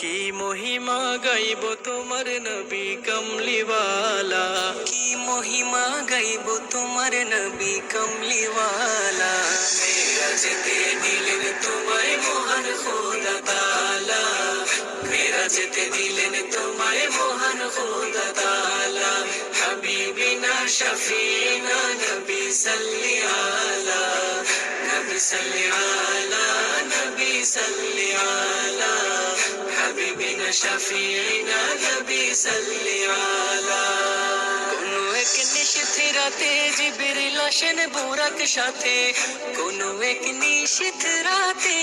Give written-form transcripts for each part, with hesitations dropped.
কি মহিমা গাইব তোমার নবী কমলিওয়ালা, কি মহিমা গাইব তোমার নবী কমলিওয়ালা। মেরাজেতে দিলেন তোমায় মহান খোদা তাআলা, মেরাজেতে দিলেন তোমায় মহান খোদা তাআলা। হাবিবিনা শফিনা নবী সাল্লি আলা, নবী সাল্লি আলা, নবী সাল্লি আলা। হাবিবিনা শফিনা নবী সাল্লি আলা। কোনো এক নিশীথ রাতে জিবরিল আসেন বুরাক সাথে, কোনো এক নিশীথ রাতে,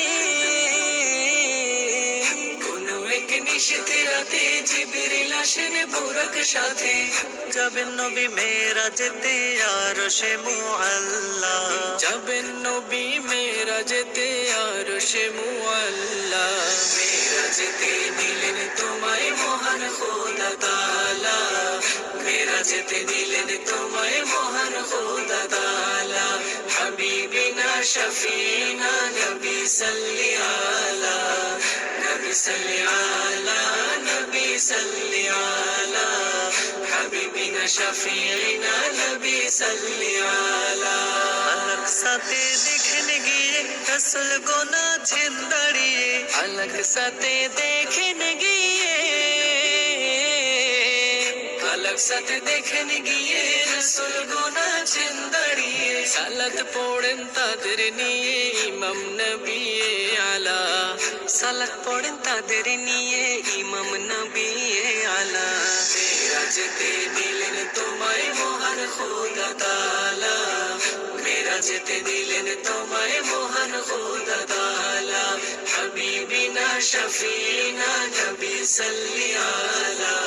কোনো এক নিশীথ রাতে জিবরিল আসেন বুরাক সাথে। যাবেন নবী মেরাজেতে আরশে মুআল্লা, যাবেন নবী মেরাজেতে আরশে মুআল্লা। মেরাজেতে দিলেন তোমায় মহান খোদা তাআলা, মেরাজেতে দিলেন তোমায় মহান খোদা তাআলা। হাবিবিনা শফিনা নবী সাল্লি আলা, নবী সাল্লি আলা, নবী সাল্লি আলা। হাবিবিনা শফিনা নবী সাল্লি আলা। আলাক সাথে দেখেন গিয়ে রাসূল গোনাছেন দাঁড়িয়ে, আলাক সাথে দেখেন গিয়ে, আলাক সাথে দেখেন গিয়ে রাসূল গোনাছেন দাঁড়িয়ে। সালাত পড়েন তাদের নিয়ে ইমাম নবী আলা, সালাত পড়েন তাদের নিয়ে ইমাম নবী আলা। মেরাজেতে দিলেন তোমায় মহান খোদা তাআলা, মেরাজেতে দিলেন তোমায় মহান খোদা তাআলা। হাবিবিনা শফিনা নবী সাল্লি আলা,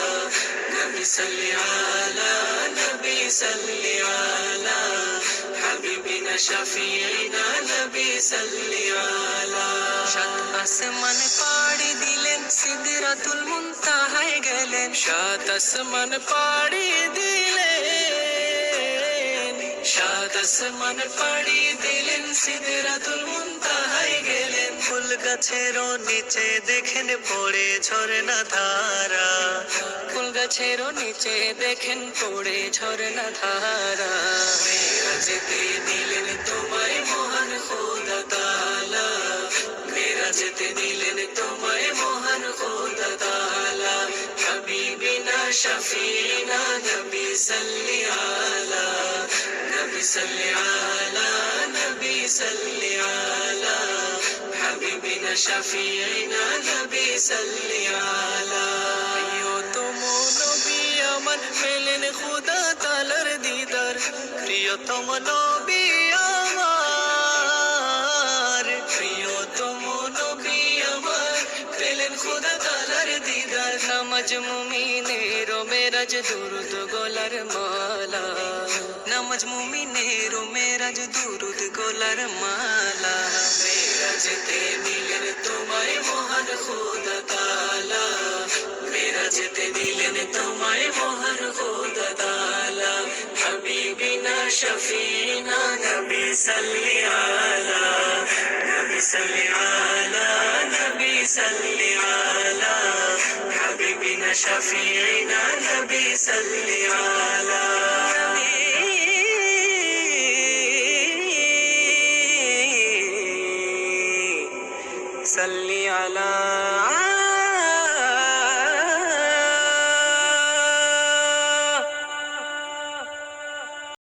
নবী সাল্লি আলা, নবী সাল্লি আলা। হাবিবিনা শফিনা নবী সাল্লি আলা। সাত আসমান পাড়ি দিলেন সিদরাতুল মুনতাহায় গেলেন, সাত আসমান পাড়ি দিলেন, সাত আসমান পাড়ি দিলেন সিদরাতুল মুনতাহায় গেলেন। ফুল গাছের নিচে দেখেন পড়ে ঝরনা ধারা, ফুল গাছের নিচে দেখেন পড়ে ঝরনা ধারা। মেরাজেতে দিলেন তোমায় মহান খোদা তাআলা, মেরাজেতে দিলেন তোমায় মহান খোদা তাআলা। হাবিবিনা শফিনা নবী সাল্লি আলা, নবী সাল্লি আলা, নবী সাল্লি আলা। হাবিবিনা শফিনা নবী সাল্লি আলা। প্রিয়তম নবী আমার পেলেন খোদা তাআলার দিদার, প্রিয়তম নবী আমার, প্রিয়তম নবী আমার পেলেন খোদা তাআলার দিদার। নামাজ মুমিনের ও মেরাজ দুরুদ গলার মালা, নামাজ মুমিনের ও মেরাজ দুরুদ গলার মালা। মেরাজেতে দিলেন তোমায় মহান খোদা তাআলা, মেরাজেতে দিলেন তোমায় মহান খোদা তাআলা। হাবিবিনা শফিনা নবী সাল্লি আলা, নবী সাল্লি আলা, নবী সাল্লি আলা। হাবিবিনা শফিনা নবী সাল্লি আলা।